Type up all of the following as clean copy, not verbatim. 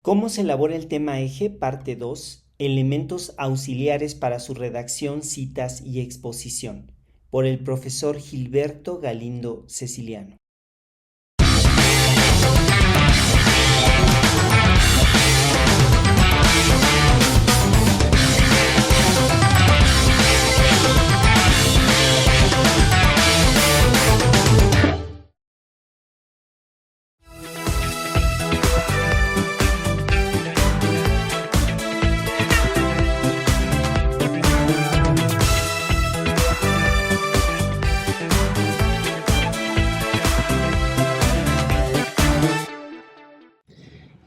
¿Cómo se elabora el tema eje? Parte 2. Elementos auxiliares para su redacción, citas y exposición. Por el profesor Gilberto Galindo Ceciliano.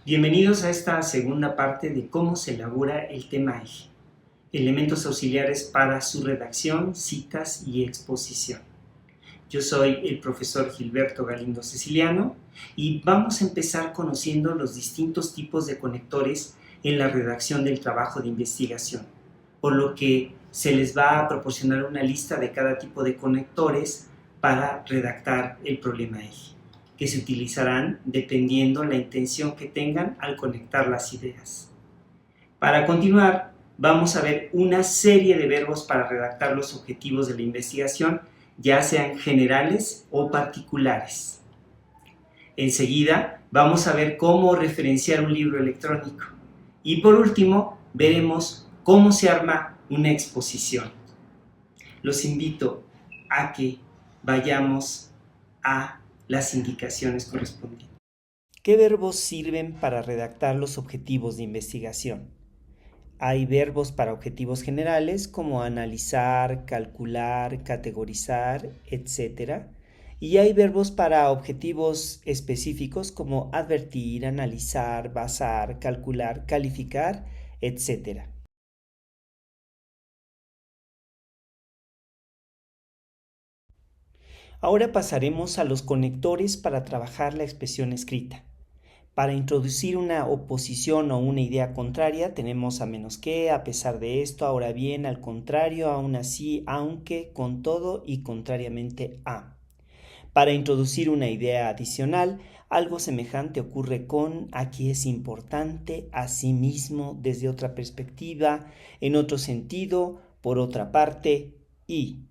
Bienvenidos a esta segunda parte de cómo se elabora el tema eje. Elementos auxiliares para su redacción, citas y exposición. Yo soy el profesor Gilberto Galindo Ceciliano y vamos a empezar conociendo los distintos tipos de conectores en la redacción del trabajo de investigación, por lo que se les va a proporcionar una lista de cada tipo de conectores para redactar el problema eje, que se utilizarán dependiendo la intención que tengan al conectar las ideas. Para continuar, vamos a ver una serie de verbos para redactar los objetivos de la investigación, ya sean generales o particulares. Enseguida, vamos a ver cómo referenciar un libro electrónico. Y por último, veremos cómo se arma una exposición. Los invito a que vayamos a las indicaciones correspondientes. ¿Qué verbos sirven para redactar los objetivos de investigación? Hay verbos para objetivos generales como analizar, calcular, categorizar, etc. Y hay verbos para objetivos específicos como advertir, analizar, basar, calcular, calificar, etc. Ahora pasaremos a los conectores para trabajar la expresión escrita. Para introducir una oposición o una idea contraria tenemos a menos que, a pesar de esto, ahora bien, al contrario, aún así, aunque, con todo y contrariamente a. Para introducir una idea adicional, algo semejante ocurre con aquí es importante, asimismo, desde otra perspectiva, en otro sentido, por otra parte, y.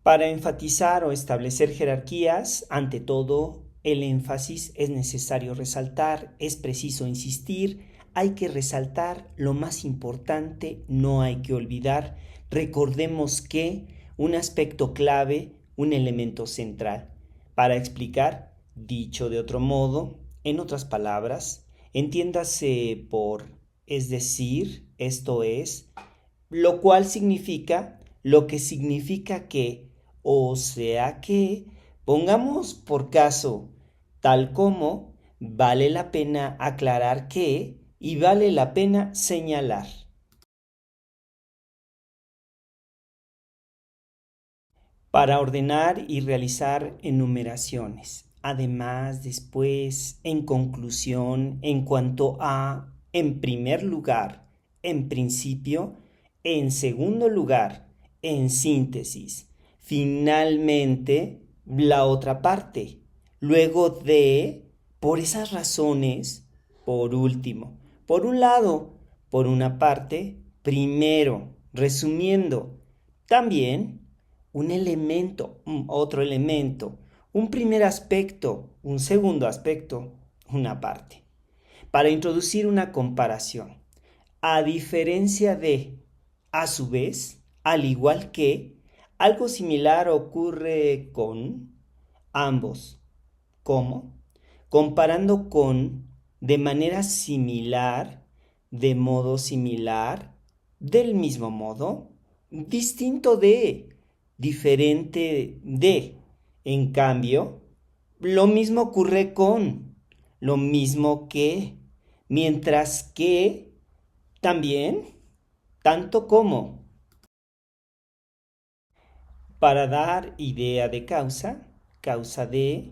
Para enfatizar o establecer jerarquías, ante todo, el énfasis es necesario resaltar, es preciso insistir, hay que resaltar lo más importante, no hay que olvidar. Recordemos que un aspecto clave, un elemento central. Para explicar, dicho de otro modo, en otras palabras, entiéndase por es decir, esto es, lo cual significa lo que significa que, o sea que, pongamos por caso, tal como, vale la pena aclarar que y vale la pena señalar. Para ordenar y realizar enumeraciones. Además, después, en conclusión, en cuanto a, en primer lugar, en principio, en segundo lugar, en síntesis, finalmente, la otra parte, luego de, por esas razones, por último, por un lado, por una parte, primero, resumiendo, también un elemento, otro elemento, un primer aspecto, un segundo aspecto, una parte. Para introducir una comparación, a diferencia de, a su vez, al igual que, algo similar ocurre con ambos. ¿Cómo? Comparando con, de manera similar, de modo similar, del mismo modo, distinto de, diferente de. En cambio, lo mismo ocurre con, lo mismo que, mientras que, también, tanto como. Para dar idea de causa, causa de,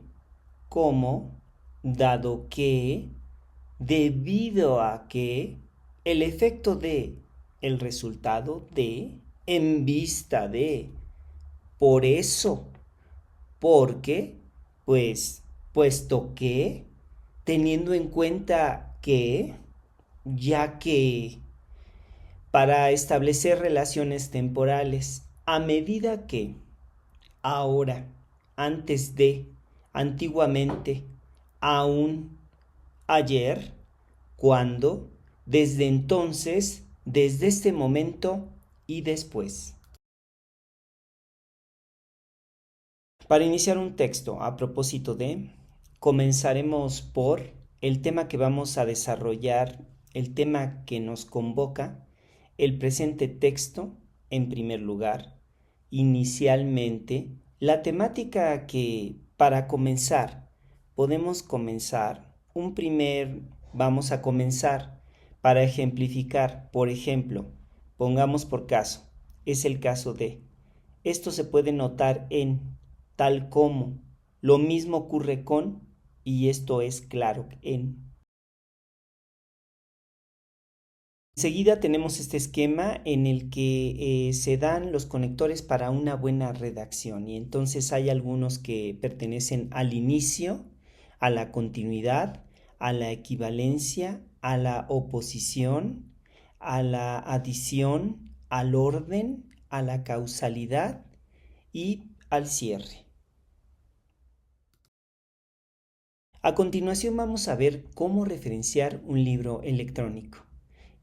como, dado que, debido a que, el efecto de, el resultado de, en vista de, por eso, porque, pues, puesto que, teniendo en cuenta que, ya que para establecer relaciones temporales, a medida que, ahora, antes de, antiguamente, aún, ayer, cuando, desde entonces, desde este momento y después. Para iniciar un texto a propósito de, comenzaremos por el tema que vamos a desarrollar, el tema que nos convoca, el presente texto en primer lugar, inicialmente, la temática que para comenzar podemos comenzar, vamos a comenzar para ejemplificar, por ejemplo, pongamos por caso, es el caso de, esto se puede notar en, tal como, lo mismo ocurre con, y esto es claro en. Enseguida tenemos este esquema en el que se dan los conectores para una buena redacción y entonces hay algunos que pertenecen al inicio, a la continuidad, a la equivalencia, a la oposición, a la adición, al orden, a la causalidad y al cierre. A continuación vamos a ver cómo referenciar un libro electrónico.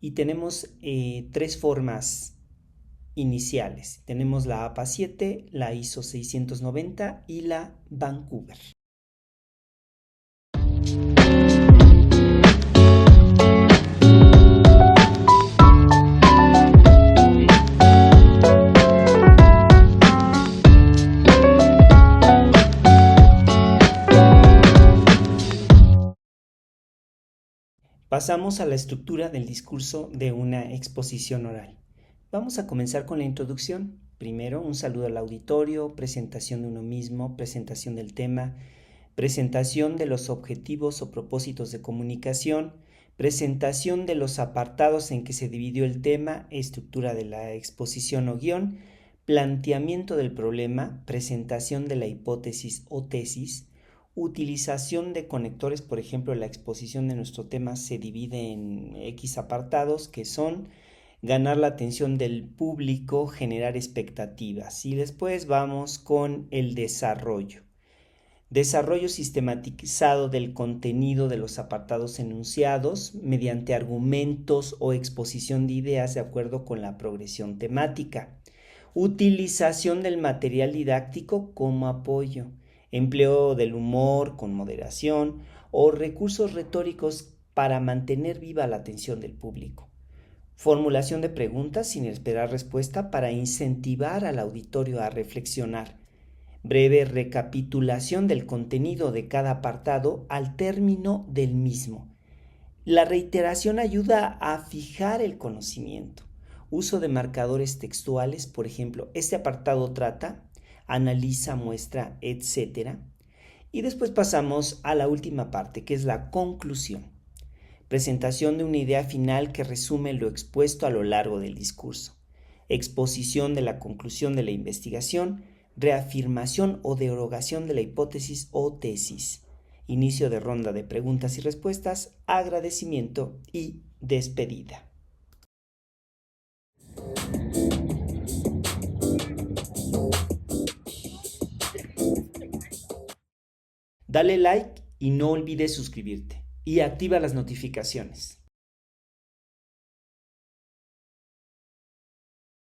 Y tenemos tres formas iniciales. Tenemos la APA 7, la ISO 690 y la Vancouver. Pasamos a la estructura del discurso de una exposición oral. Vamos a comenzar con la introducción. Primero, un saludo al auditorio, presentación de uno mismo, presentación del tema, presentación de los objetivos o propósitos de comunicación, presentación de los apartados en que se dividió el tema, estructura de la exposición o guión, planteamiento del problema, presentación de la hipótesis o tesis, utilización de conectores. Por ejemplo, la exposición de nuestro tema se divide en X apartados que son ganar la atención del público, generar expectativas. Y después vamos con el desarrollo. Desarrollo sistematizado del contenido de los apartados enunciados mediante argumentos o exposición de ideas de acuerdo con la progresión temática. Utilización del material didáctico como apoyo. Empleo del humor con moderación o recursos retóricos para mantener viva la atención del público. Formulación de preguntas sin esperar respuesta para incentivar al auditorio a reflexionar. Breve recapitulación del contenido de cada apartado al término del mismo. La reiteración ayuda a fijar el conocimiento. Uso de marcadores textuales, por ejemplo, este apartado trata, analiza, muestra, etc. Y después pasamos a la última parte, que es la conclusión. Presentación de una idea final que resume lo expuesto a lo largo del discurso. Exposición de la conclusión de la investigación, reafirmación o derogación de la hipótesis o tesis. Inicio de ronda de preguntas y respuestas, agradecimiento y despedida. Dale like y no olvides suscribirte y activa las notificaciones.